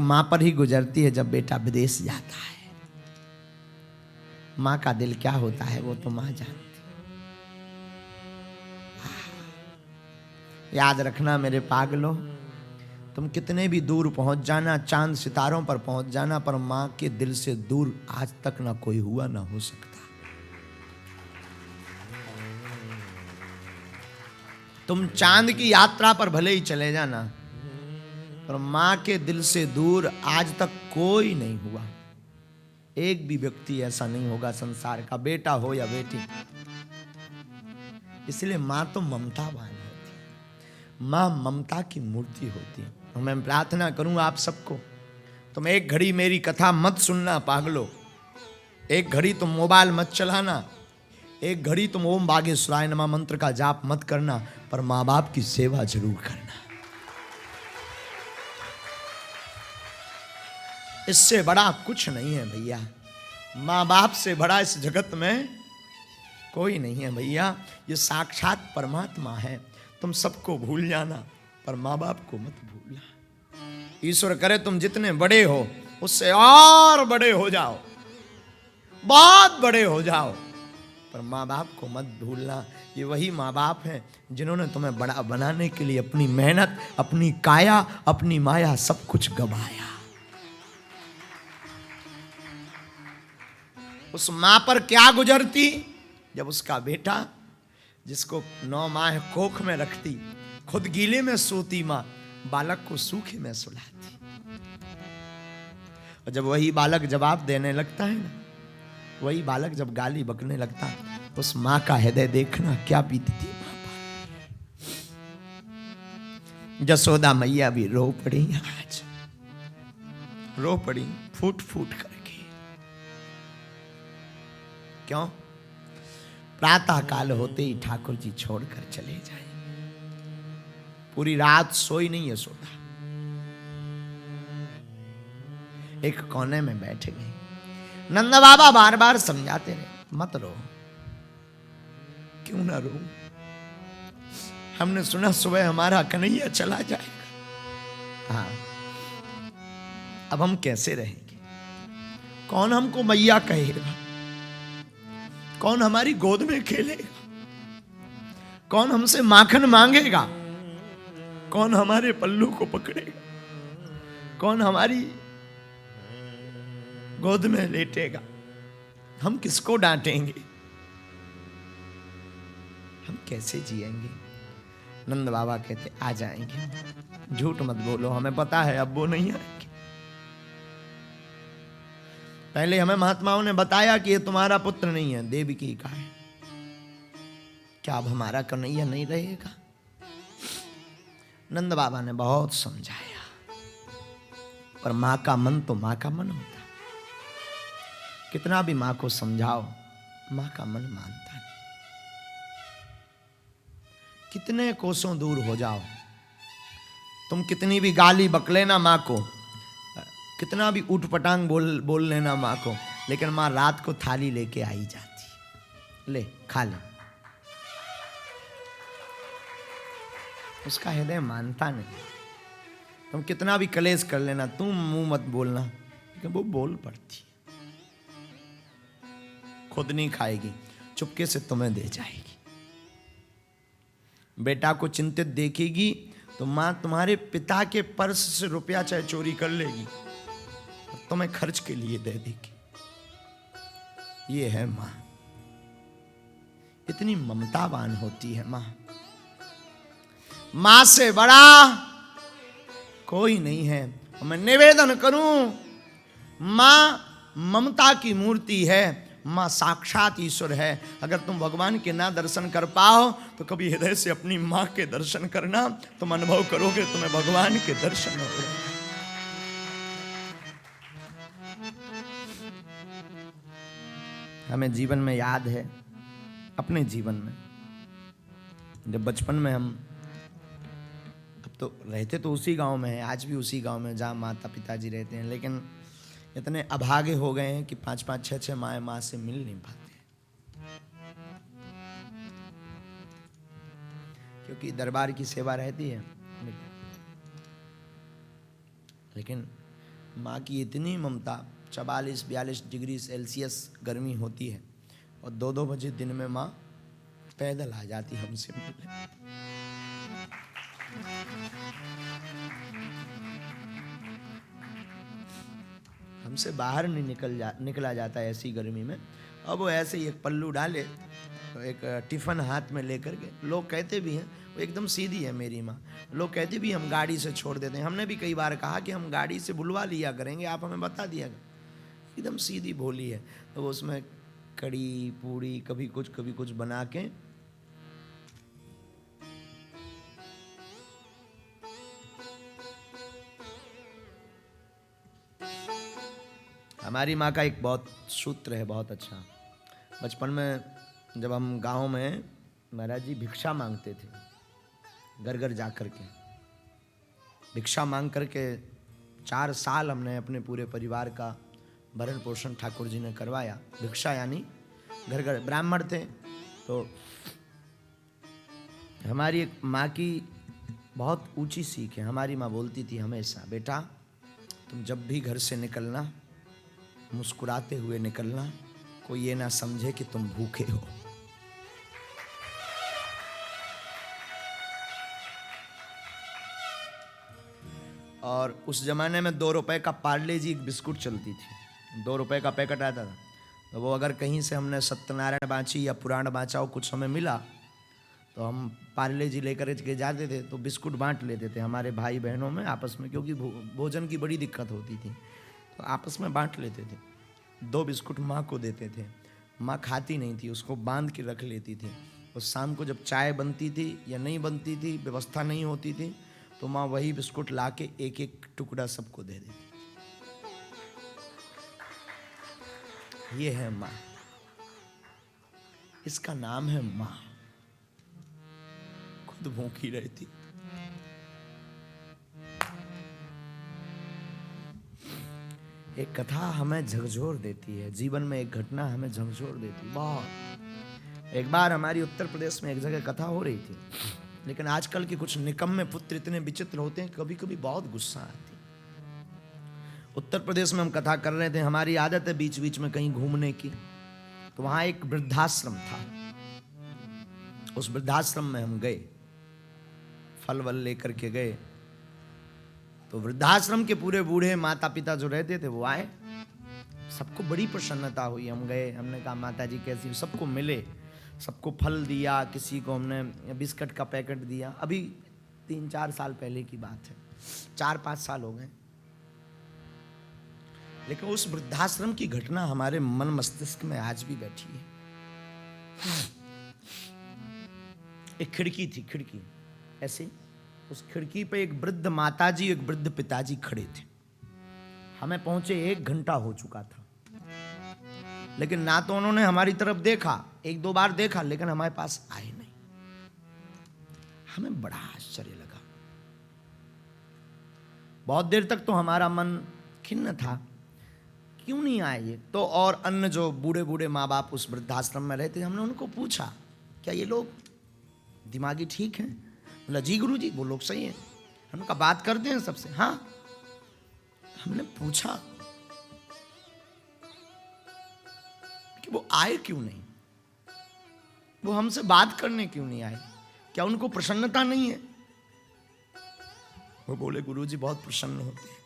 मां पर ही गुजरती है जब बेटा विदेश जाता है। मां का दिल क्या होता है वो तो मां जानती। याद रखना मेरे पागलों, तुम कितने भी दूर पहुंच जाना, चांद सितारों पर पहुंच जाना, पर मां के दिल से दूर आज तक ना कोई हुआ ना हो सकता। तुम चांद की यात्रा पर भले ही चले जाना, पर मां के दिल से दूर आज तक कोई नहीं हुआ। एक भी व्यक्ति ऐसा नहीं होगा संसार का, बेटा हो या बेटी। इसलिए मां तो ममतावान होती है, मां ममता की मूर्ति होती है। और मैं प्रार्थना करूं आप सबको, तुम एक घड़ी मेरी कथा मत सुनना पागलो, एक घड़ी तुम मोबाइल मत चलाना, एक घड़ी तुम ओम बागेश्वराय नमः मंत्र का जाप मत करना, पर मां बाप की सेवा जरूर करना। इससे बड़ा कुछ नहीं है भैया, मां बाप से बड़ा इस जगत में कोई नहीं है भैया। ये साक्षात परमात्मा है। तुम सबको भूल जाना, पर मां बाप को मत भूलना। ईश्वर करे तुम जितने बड़े हो उससे और बड़े हो जाओ, बहुत बड़े हो जाओ, पर मां बाप को मत भूलना। ये वही मां बाप हैं जिन्होंने तुम्हें बड़ा बनाने के लिए अपनी मेहनत, अपनी काया, अपनी माया सब कुछ गवाया। उस मां पर क्या गुजरती जब उसका बेटा, जिसको 9 माह कोख में रखती, खुद गीले में सोती मां, बालक को सूखे में सुलाती। और जब वही बालक जवाब देने लगता है ना, वही बालक जब गाली बकने लगता, उस मां का हृदय देखना क्या बीती थी मां पर। जसोदा मैया भी रो पड़ी, आज रो पड़ी फूट फूट करके। क्यों? प्रातः काल होते ही ठाकुर जी छोड़कर चले जाए। पूरी रात सोई नहीं यशोदा, एक कोने में बैठ गई। नंद बाबा बार बार समझाते रहे, मत रो। क्यों ना रो? हमने सुना सुबह हमारा कन्हैया चला जाएगा। हाँ, अब हम कैसे रहेंगे? कौन हमको मैया कहेगा? कौन हमारी गोद में खेलेगा? कौन हमसे माखन मांगेगा? कौन हमारे पल्लू को पकड़ेगा? कौन हमारी गोद में लेटेगा? हम किसको डांटेंगे? हम कैसे जिएंगे? नंद बाबा कहते आ जाएंगे, झूठ मत बोलो, हमें पता है अब वो नहीं आएंगे। पहले हमें महात्माओं ने बताया कि ये तुम्हारा पुत्र नहीं है, देवकी का है। क्या अब हमारा कन्हैया नहीं रहेगा? नंद बाबा ने बहुत समझाया, पर मां का मन तो मां का मन होता। कितना भी मां को समझाओ, मां का मन मानता नहीं। कितने कोसों दूर हो जाओ, तुम कितनी भी गाली बक लेना मां को, कितना भी उठपटांग बोल लेना मां को, लेकिन मां रात को थाली लेके आई जाती, ले खा ले। उसका हृदय मानता नहीं। तुम कितना भी कलेश कर लेना, तुम मुंह मत बोलना, लेकिन वो बोल पड़ती। खुद नहीं खाएगी, चुपके से तुम्हें दे जाएगी। बेटा को चिंतित देखेगी तो मां तुम्हारे पिता के पर्स से रुपया चाहे चोरी कर लेगी, तुम्हें खर्च के लिए दे देगी। ये है मां, इतनी ममतावान होती है मां। मां से बड़ा कोई नहीं है। मैं निवेदन करूं, मां ममता की मूर्ति है, मां साक्षात ईश्वर है। अगर तुम भगवान के ना दर्शन कर पाओ तो कभी हृदय से अपनी मां के दर्शन करना, तुम अनुभव करोगे तुम्हें भगवान के दर्शन हो रहे हैं। हमें जीवन में याद है, अपने जीवन में जब बचपन में हम, अब तो रहते तो उसी गांव में है, आज भी उसी गांव में जहाँ माता पिताजी रहते हैं, लेकिन इतने अभागे हो गए हैं कि 5-5, 6-6 माँ से मिल नहीं पाते, क्योंकि दरबार की सेवा रहती है। लेकिन माँ की इतनी ममता, 44-42 डिग्री सेल्सियस गर्मी होती है और 2-2 बजे दिन में माँ पैदल आ जाती हमसे मिलने। हमसे बाहर नहीं निकला जाता है ऐसी गर्मी में। अब वो ऐसे ही एक पल्लू डाले तो एक टिफिन हाथ में लेकर के, लोग कहते भी हैं वो एकदम सीधी है मेरी माँ, लोग कहते भी हम गाड़ी से छोड़ देते हैं। हमने भी कई बार कहा कि हम गाड़ी से बुलवा लिया करेंगे, आप हमें बता दिया, एकदम सीधी भोली है। तो वो उसमें कड़ी पूड़ी कभी कुछ बना के हमारी माँ का एक बहुत सूत्र है, बहुत अच्छा। बचपन में जब हम गांव में महाराज जी भिक्षा मांगते थे, घर घर जा कर के भिक्षा मांग करके 4 साल हमने अपने पूरे परिवार का भरण पोषण ठाकुर जी ने करवाया। भिक्षा यानी घर घर, ब्राह्मण थे। तो हमारी एक माँ की बहुत ऊंची सीख है। हमारी माँ बोलती थी हमेशा, बेटा तुम जब भी घर से निकलना मुस्कुराते हुए निकलना, कोई ये ना समझे कि तुम भूखे हो। और उस जमाने में 2 रुपए का पार्ले जी एक बिस्कुट चलती थी, 2 रुपए का पैकेट आता था। तो वो अगर कहीं से हमने सत्यनारायण बाँची या पुराण बाँचा हो कुछ हमें मिला तो हम पार्ले जी लेकर के जाते थे, तो बिस्कुट बांट लेते थे हमारे भाई बहनों में आपस में, क्योंकि भोजन की बड़ी दिक्कत होती थी। तो आपस में बांट लेते थे। 2 बिस्कुट माँ को देते थे, माँ खाती नहीं थी, उसको बांध के रख लेती थी। और शाम को जब चाय बनती थी या नहीं बनती थी, व्यवस्था नहीं होती थी, तो माँ वही बिस्कुट ला के एक एक टुकड़ा सबको दे देती। ये है माँ, इसका नाम है माँ। खुद भूखी रहती। एक कथा हमें झकझोर देती है, जीवन में एक घटना हमें झकझोर देती बहुत। एक बार हमारी उत्तर प्रदेश में एक जगह कथा हो रही थी, लेकिन आजकल के कुछ निकम्मे पुत्र इतने विचित्र होते हैं, कभी कभी बहुत गुस्सा आती। उत्तर प्रदेश में हम कथा कर रहे थे, हमारी आदत है बीच बीच में कहीं घूमने की। तो वहां एक वृद्धाश्रम था, उस वृद्धाश्रम में हम गए, फल वल लेकर के गए। तो वृद्धाश्रम के पूरे बूढ़े माता पिता जो रहते थे वो आए, सबको बड़ी प्रसन्नता हुई। हम गए, हमने कहा माता जी कैसी, सबको मिले, सबको फल दिया, किसी को हमने बिस्किट का पैकेट दिया। अभी 3-4 साल पहले की बात है, 4-5 साल हो गए। लेकिन उस वृद्धाश्रम की घटना हमारे मन मस्तिष्क में आज भी बैठी है। एक खिड़की थी, खिड़की ऐसे, उस खिड़की पे एक वृद्ध माताजी एक वृद्ध पिताजी खड़े थे। हमें पहुंचे 1 घंटा हो चुका था, लेकिन ना तो उन्होंने हमारी तरफ देखा, 1-2 बार देखा, लेकिन हमारे पास आए नहीं। हमें बड़ा आश्चर्य लगा। बहुत देर तक तो हमारा मन खिन्न था, क्यों नहीं आए ये। तो और अन्य जो बूढ़े बूढ़े माँ बाप उस वृद्धाश्रम में रहते, हमने उनको पूछा क्या ये लोग दिमागी ठीक हैं? बोला जी गुरु जी वो लोग सही हैं। हमने कहा बात करते हैं सबसे? हाँ। हमने पूछा कि वो आए क्यों नहीं, वो हमसे बात करने क्यों नहीं आए, क्या उनको प्रसन्नता नहीं है? वो बोले गुरु जी बहुत प्रसन्न होते हैं।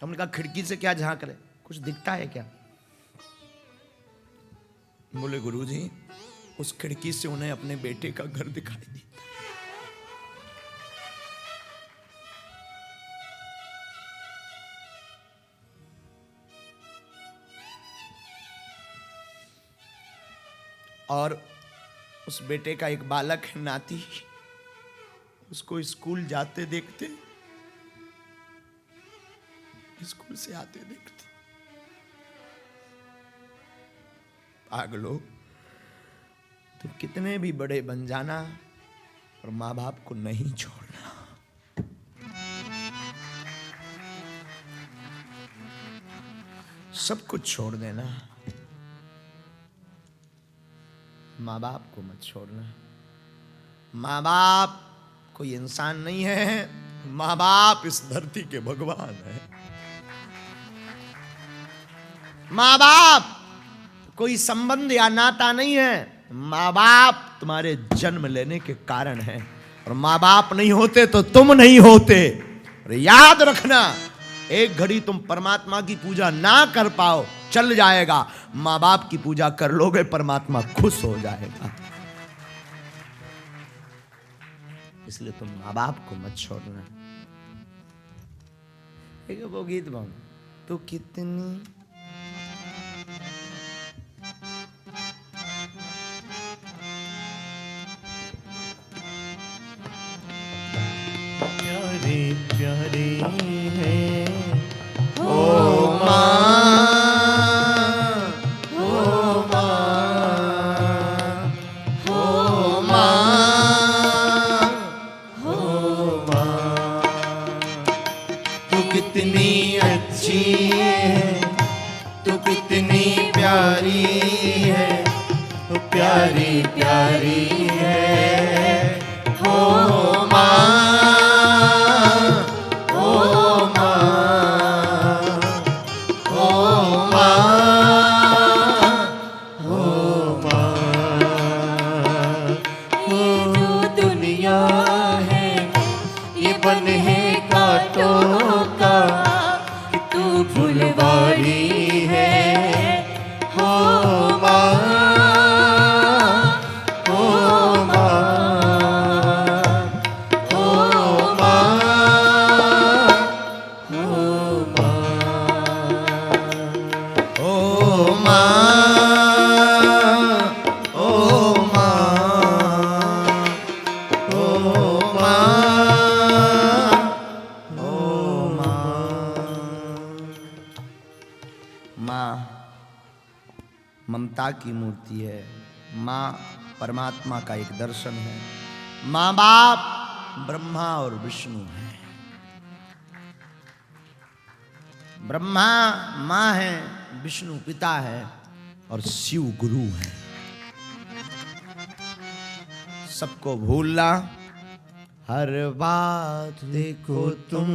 हमने कहा खिड़की से क्या झांक रहे, कुछ दिखता है क्या? बोले गुरु जी उस खिड़की से उन्हें अपने बेटे का घर दिखाई देता। और उस बेटे का एक बालक है, नाती, उसको स्कूल जाते देखते, स्कूल से आते देखते। पागलो, तुम कितने भी बड़े बन जाना और माँ बाप को नहीं छोड़ना। सब कुछ छोड़ देना, माँ बाप को मत छोड़ना। माँ बाप कोई इंसान नहीं है, माँ बाप इस धरती के भगवान है। माँ बाप कोई संबंध या नाता नहीं है, माँ बाप तुम्हारे जन्म लेने के कारण है, और माँ बाप नहीं होते तो तुम नहीं होते। और याद रखना, एक घड़ी तुम परमात्मा की पूजा ना कर पाओ चल जाएगा, माँ बाप की पूजा कर लोगे परमात्मा खुश हो जाएगा। इसलिए तुम माँ बाप को मत छोड़ना। एक वो गीत गाओ, तू कितनी प्यारी प्यारी है ओ माँ, ओ माँ, ओ माँ, ओ माँ, तू कितनी अच्छी है, तू कितनी प्यारी है, तू प्यारी प्यारी है ओ माँ, ओ माँ, ओ माँ, ओ माँ। ये जो दुनिया है ये बन है कांटों का, कि तू फुलवारी है हो माँ, हो माँ, हो माँ, हो माँ, ओ माँ, ओ माँ, ओ माँ। माँ ममता की मूर्ति है, माँ परमात्मा का एक दर्शन है। माँ बाप ब्रह्मा और विष्णु हैं। ब्रह्मा माँ है, विष्णु पिता है, और शिव गुरु है। सबको भूलना, हर बात देखो तुम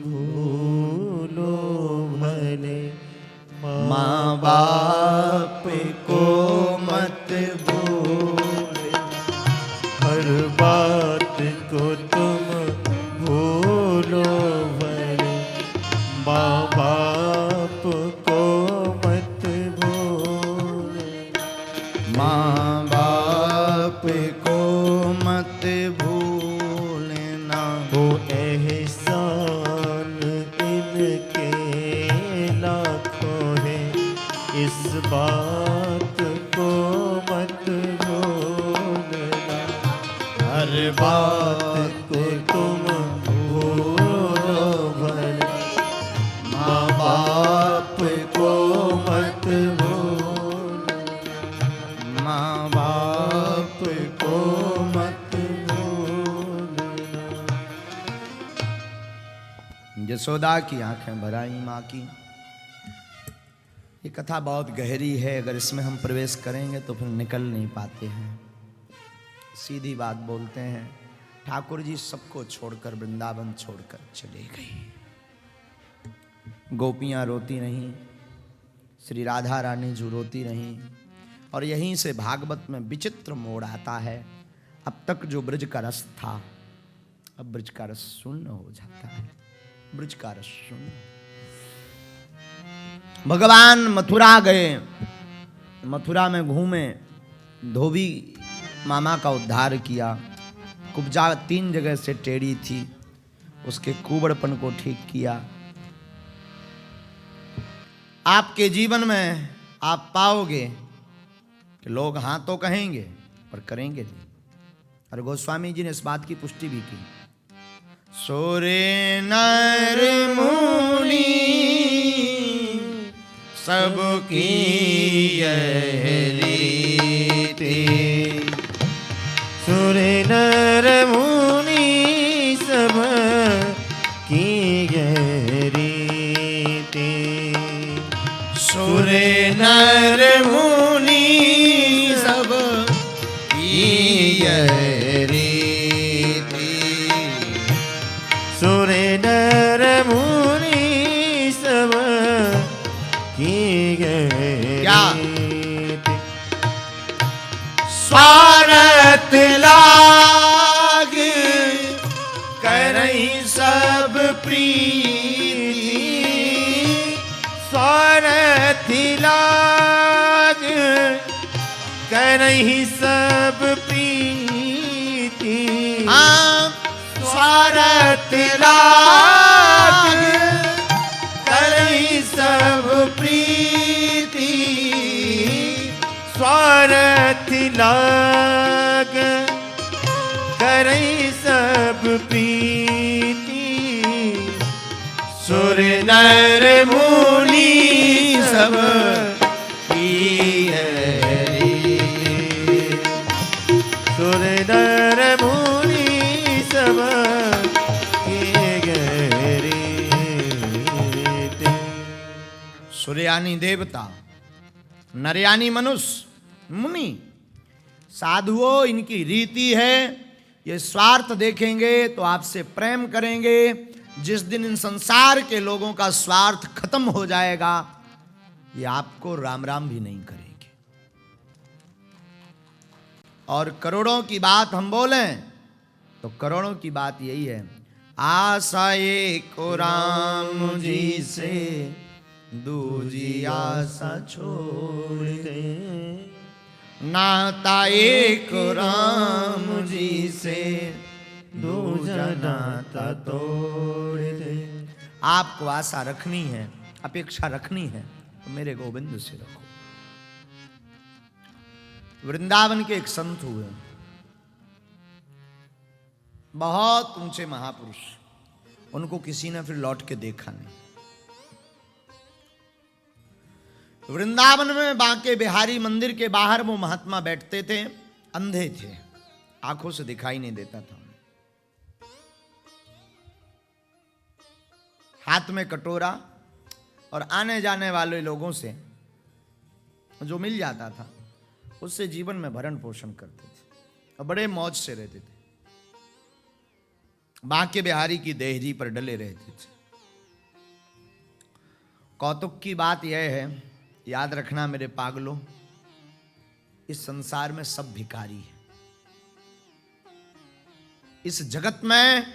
भूलो भले, माँ बाप को मत भूले, हर बात को तुम भूलो भले, माँ बाप को मत भूले, माँ बाप को मत भूलना। वो एहसान इनके लाखों है, इस बात को मत भूलना, हर बात को तुम भूलो भले, माँ बाप को मत भूलना, माँ बाप को मत भूलना। यशोदा की आंखें भर आई माँ की। ये कथा बहुत गहरी है, अगर इसमें हम प्रवेश करेंगे तो फिर निकल नहीं पाते हैं। सीधी बात बोलते हैं, ठाकुर जी सबको छोड़कर वृंदावन छोड़कर चले गई। गोपियां रोती नहीं, श्री राधा रानी जो रोती नहीं, और यहीं से भागवत में विचित्र मोड़ आता है। अब तक जो ब्रज का रस था, अब ब्रज का रस शून्य हो जाता है। ब्रज का रस शून्य। भगवान मथुरा गए, मथुरा में घूमे, धोबी मामा का उद्धार किया। कुब्जा 3 जगह से टेढ़ी थी, उसके कुबड़पन को ठीक किया। आपके जीवन में आप पाओगे कि लोग हाँ तो कहेंगे पर करेंगे नहीं। और गोस्वामी जी ने इस बात की पुष्टि भी की। सोरे नर मुनि सबकी यह रीति, सुर नर मुनि सब की गहरी, सुर नर मुनि सब की यह रीति, सुर नर मुनि सब की क्या? रीति। स्वार्थ लाग करई सब प्रीति, स्वार्थ लाग करहि सब प्रीति। स्वार्थ लाग करई सब प्रीति, स्वार्थ लाग करहि सब प्रीति। सुर नर मुनि सब की है रीति। सुर नर मुनि सब की है रीति। सुर यानी देवता, नर यानी मनुष्य, मुनि, साधुओं इनकी रीति है। ये स्वार्थ देखेंगे तो आपसे प्रेम करेंगे। जिस दिन इन संसार के लोगों का स्वार्थ खत्म हो जाएगा, ये आपको राम राम भी नहीं करेंगे। और करोड़ों की बात हम बोलें तो करोड़ों की बात यही है, आशा एक राम जी से दूजी आशा छोड़ दे, नाता एक राम जी से दूजा नाता तोड़ दे। आपको आशा रखनी है, अपेक्षा रखनी है तो मेरे गोविंद से रखो। वृंदावन के एक संत हुए, बहुत ऊंचे महापुरुष, उनको किसी ने फिर लौट के देखा नहीं। वृंदावन में बांके बिहारी मंदिर के बाहर वो महात्मा बैठते थे, अंधे थे, आंखों से दिखाई नहीं देता था। हाथ में कटोरा और आने जाने वाले लोगों से जो मिल जाता था उससे जीवन में भरण पोषण करते थे और बड़े मौज से रहते थे। बांके बिहारी की देहरी पर डले रहते थे। कौतुक की बात यह है, याद रखना मेरे पागलों, इस संसार में सब भिखारी है। इस जगत में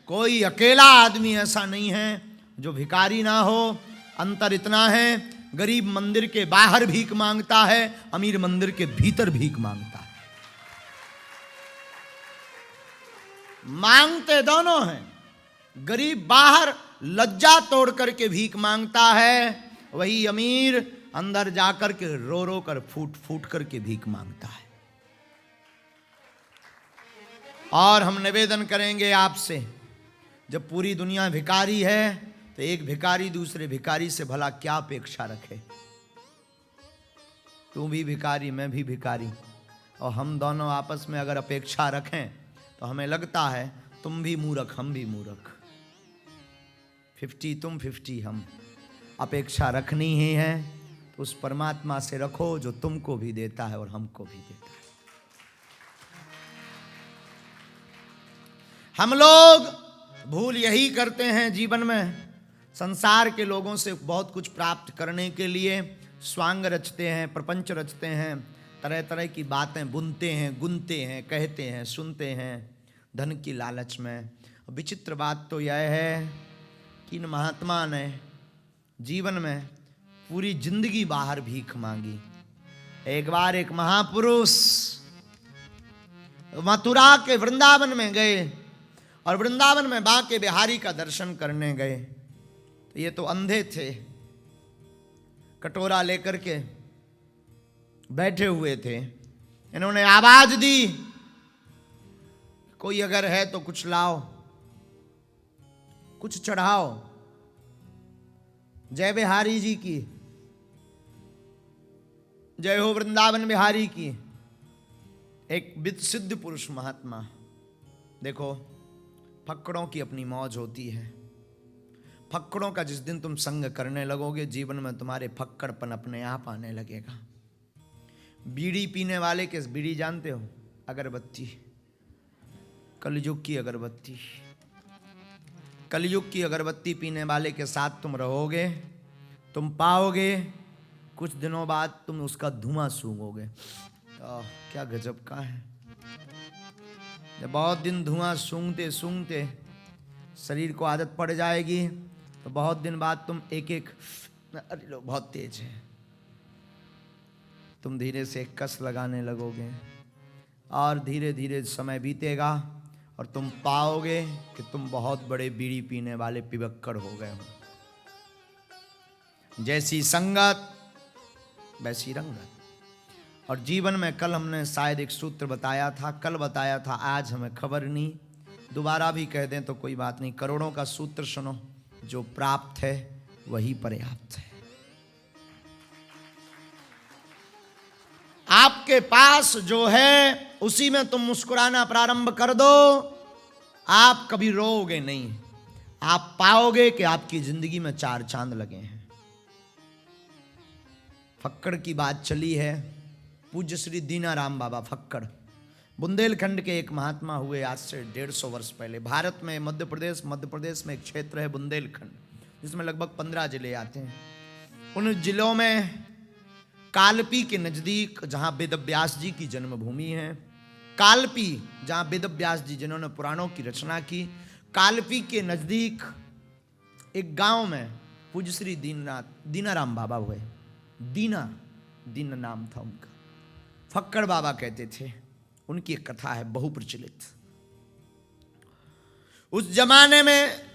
कोई अकेला आदमी ऐसा नहीं है जो भिखारी ना हो। अंतर इतना है, गरीब मंदिर के बाहर भीख मांगता है, अमीर मंदिर के भीतर भीख मांगता है। मांगते दोनों हैं। गरीब बाहर लज्जा तोड़ करके भीख मांगता है, वही अमीर अंदर जाकर के रो रो कर फूट फूट करके भीख मांगता है। और हम निवेदन करेंगे आपसे, जब पूरी दुनिया भिखारी है तो एक भिखारी दूसरे भिखारी से भला क्या अपेक्षा रखे। तू भी भिखारी, मैं भी भिखारी, और हम दोनों आपस में अगर अपेक्षा रखें तो हमें लगता है तुम भी मूर्ख हम भी मूर्ख, 50 तुम 50 हम। अपेक्षा रखनी ही है तो उस परमात्मा से रखो जो तुमको भी देता है और हमको भी देता है। हम लोग भूल यही करते हैं जीवन में, संसार के लोगों से बहुत कुछ प्राप्त करने के लिए स्वांग रचते हैं, प्रपंच रचते हैं, तरह तरह की बातें बुनते हैं, गुनते हैं, कहते हैं, सुनते हैं, धन की लालच में। विचित्र बात तो यह है कि इन महात्मा ने जीवन में पूरी जिंदगी बाहर भीख मांगी। एक बार एक महापुरुष मथुरा के वृंदावन में गए और वृंदावन में बांके बिहारी का दर्शन करने गए। तो ये तो अंधे थे, कटोरा लेकर के बैठे हुए थे। इन्होंने आवाज दी, कोई अगर है तो कुछ लाओ, कुछ चढ़ाओ। जय बिहारी जी की, जय हो वृंदावन बिहारी की। एक सिद्ध पुरुष महात्मा, देखो फक्कड़ों की अपनी मौज होती है। फक्कड़ों का जिस दिन तुम संग करने लगोगे, जीवन में तुम्हारे फक्कड़पन अपने आप आने लगेगा। बीड़ी पीने वाले के, बीड़ी जानते हो, अगरबत्ती, कलयुग की अगरबत्ती। कलयुग की अगरबत्ती पीने वाले के साथ तुम रहोगे, तुम पाओगे कुछ दिनों बाद तुम उसका धुआं सूंघोगे। क्या गजब का है। जब बहुत दिन धुआं सूंघते सूंघते शरीर को आदत पड़ जाएगी तो बहुत दिन बाद तुम एक एक, अरे लो बहुत तेज है, तुम धीरे से कस लगाने लगोगे और धीरे धीरे समय बीतेगा और तुम पाओगे कि तुम बहुत बड़े बीड़ी पीने वाले पिबक्कड़ हो गए हो। जैसी संगत वैसी रंगत। और जीवन में कल हमने शायद एक सूत्र बताया था, कल बताया था, आज हमें खबर नहीं, दोबारा भी कह दें तो कोई बात नहीं। करोड़ों का सूत्र सुनो, जो प्राप्त है वही पर्याप्त है। आपके पास जो है उसी में तुम मुस्कुराना प्रारंभ कर दो, आप कभी रोओगे नहीं। आप पाओगे कि आपकी जिंदगी में 4 चांद लगे हैं। फक्कड़ की बात चली है, पूज्य श्री दीनाराम बाबा फक्कड़ बुंदेलखंड के एक महात्मा हुए आज से 150 वर्ष पहले। भारत में मध्य प्रदेश में एक क्षेत्र है बुंदेलखंड, जिसमें लगभग 15 जिले आते हैं। उन जिलों में कालपी के नजदीक, जहां वेद व्यास जी की जन्मभूमि है, कालपी जहां वेद व्यास जी जिन्होंने पुराणों की रचना की, कालपी के नजदीक एक गांव में पूज्य श्री दीनाराम बाबा हुए। दीना नाम था उनका, फक्कड़ बाबा कहते थे। उनकी एक कथा है बहुप्रचलित। उस जमाने में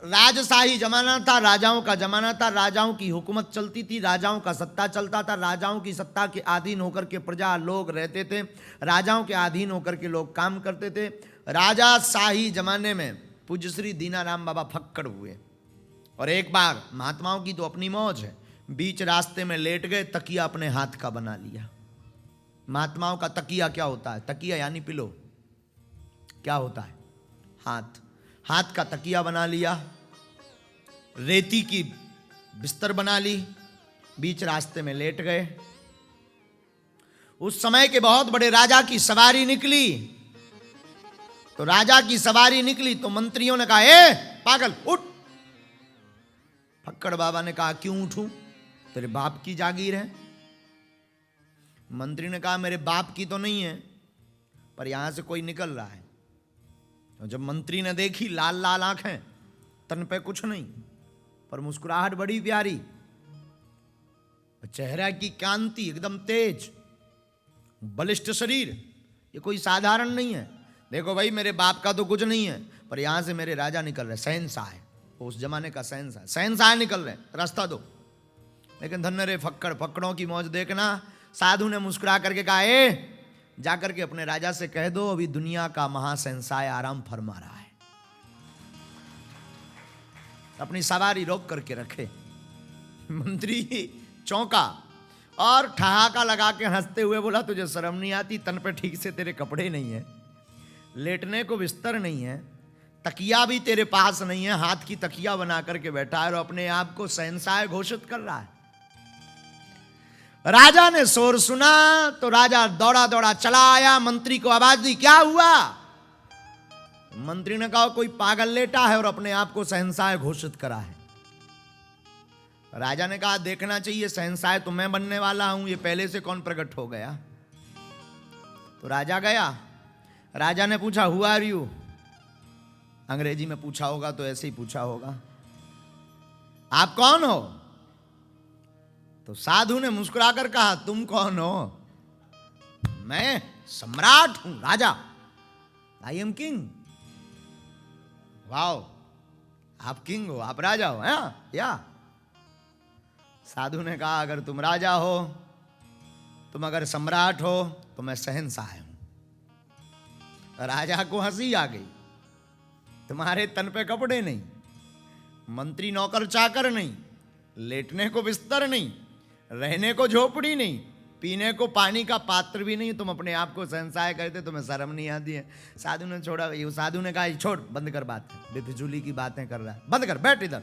राजशाही जमाना था, राजाओं का जमाना था, राजाओं की हुकूमत चलती थी, राजाओं का सत्ता चलता था, राजाओं की सत्ता के अधीन होकर के प्रजा लोग रहते थे, राजाओं के अधीन होकर के लोग काम करते थे। राजाशाही जमाने में पूज्य श्री दीनाराम बाबा फक्कड़ हुए और एक बार, महात्माओं की तो अपनी मौज है, बीच रास्ते में लेट गए, तकिया अपने हाथ का बना लिया। महात्माओं का तकिया क्या होता है? तकिया यानी पिलो, क्या होता है? हाथ का तकिया बना लिया, रेती की बिस्तर बना ली, बीच रास्ते में लेट गए। उस समय के बहुत बड़े राजा की सवारी निकली, तो राजा की सवारी निकली तो मंत्रियों ने कहा, ए पागल उठ। फक्कड़ बाबा ने कहा, क्यों उठूं? तेरे बाप की जागीर है। मंत्री ने कहा, मेरे बाप की तो नहीं है, पर यहां से कोई निकल रहा है। और जब मंत्री ने देखी, लाल लाल आंखें, तन पे कुछ नहीं, पर मुस्कुराहट बड़ी प्यारी, चेहरा की कांति एकदम तेज, बलिष्ठ शरीर, ये कोई साधारण नहीं है। देखो भाई, मेरे बाप का तो कुछ नहीं है, पर यहां से मेरे राजा निकल रहे, शहंशाह है, उस जमाने का शहंशाह निकल रहे, रास्ता दो। लेकिन धन्य रे फक्कड़, फक्कड़ों की मौज देखना। साधु ने मुस्कुरा करके कहा, ए जाकर के अपने राजा से कह दो, अभी दुनिया का महाशहंशाह आराम फरमा रहा है, अपनी सवारी रोक करके रखे। मंत्री चौंका और ठहाका लगा के हंसते हुए बोला, तुझे शर्म नहीं आती? तन पे ठीक से तेरे कपड़े नहीं है, लेटने को बिस्तर नहीं है, तकिया भी तेरे पास नहीं है, हाथ की तकिया बना करके बैठा है और अपने आप को शहंशाह घोषित कर रहा है। राजा ने शोर सुना तो राजा दौड़ा दौड़ा चला आया, मंत्री को आवाज दी, क्या हुआ? मंत्री ने कहा, कोई पागल लेटा है और अपने आप को शहंशाह घोषित करा है। राजा ने कहा, देखना चाहिए, शहंशाह तो मैं बनने वाला हूं, ये पहले से कौन प्रकट हो गया? तो राजा गया, राजा ने पूछा, हु आर यू? अंग्रेजी में पूछा होगा तो ऐसे ही पूछा होगा, आप कौन हो? तो साधु ने मुस्कुराकर कहा, तुम कौन हो? मैं सम्राट हूं, राजा, आई एम किंग। वाओ, आप किंग हो, आप राजा हो, है या? साधु ने कहा, अगर तुम राजा हो, तुम अगर सम्राट हो, तो मैं शहंशाह हूं। राजा को हंसी आ गई, तुम्हारे तन पे कपड़े नहीं, मंत्री नौकर चाकर नहीं, लेटने को बिस्तर नहीं, रहने को झोपड़ी नहीं, पीने को पानी का पात्र भी नहीं, तुम अपने आप को शहंशाह कहते, तुम्हें शर्म नहीं आती है? साधु ने छोड़ा, साधु ने कहा, छोड़, बंद कर बात, बेफिजूली की बातें कर रहा है, बंद कर, बैठ इधर।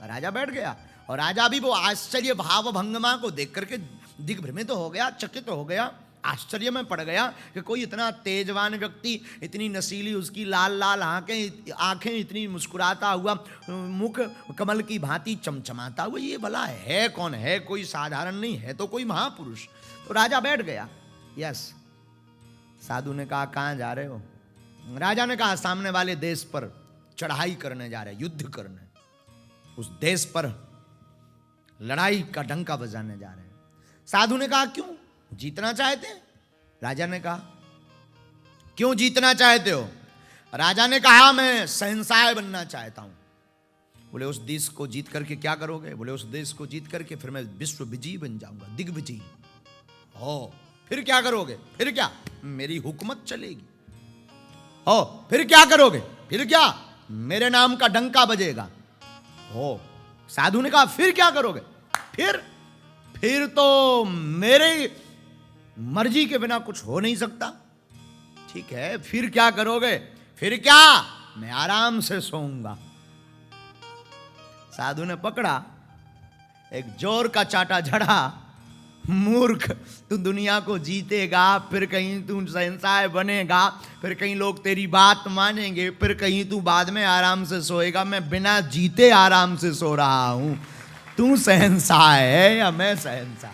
राजा बैठ गया और राजा भी वो आश्चर्य भाव भंगिमा को देख करके दिग्भ्रमित हो गया, चकित हो गया आश्चर्य में पड़ गया कि कोई इतना तेजवान व्यक्ति, इतनी नसीली उसकी लाल लाल आंखें, इतनी मुस्कुराता हुआ मुख, कमल की भांति चमचमाता हुआ, ये भला है कौन? है कोई साधारण नहीं, है तो कोई महापुरुष। तो राजा बैठ गया। यस। साधु ने कहा कहां जा रहे हो? राजा ने कहा सामने वाले देश पर चढ़ाई करने जा रहे, युद्ध करने, उस देश पर लड़ाई का डंका बजाने जा रहे हैं। साधु ने कहा क्यों, जीतना चाहते हैं? राजा ने कहा क्यों जीतना चाहते हो? राजा ने कहा मैं शहंशाह बनना चाहता हूं। बोले उस देश को जीत करके क्या करोगे? बोले उस देश को जीत करके फिर मैं विश्व विजयी बन जाऊंगा, दिग्विजयी। हो फिर क्या करोगे? फिर क्या? मेरी हुकूमत चलेगी। हो फिर क्या करोगे? फिर क्या? मेरे नाम का डंका बजेगा। हो। साधु ने कहा फिर क्या करोगे? फिर तो मेरे मर्जी के बिना कुछ हो नहीं सकता। ठीक है, फिर क्या करोगे? फिर क्या? मैं आराम से सोऊंगा। साधु ने पकड़ा, एक जोर का चाटा झड़ा। मूर्ख, तू दुनिया को जीतेगा, फिर कहीं तू शहंशाह बनेगा, फिर कहीं लोग तेरी बात मानेंगे, फिर कहीं तू बाद में आराम से सोएगा। मैं बिना जीते आराम से सो रहा हूं। तू शहंशाह है या मैं शहंशाह?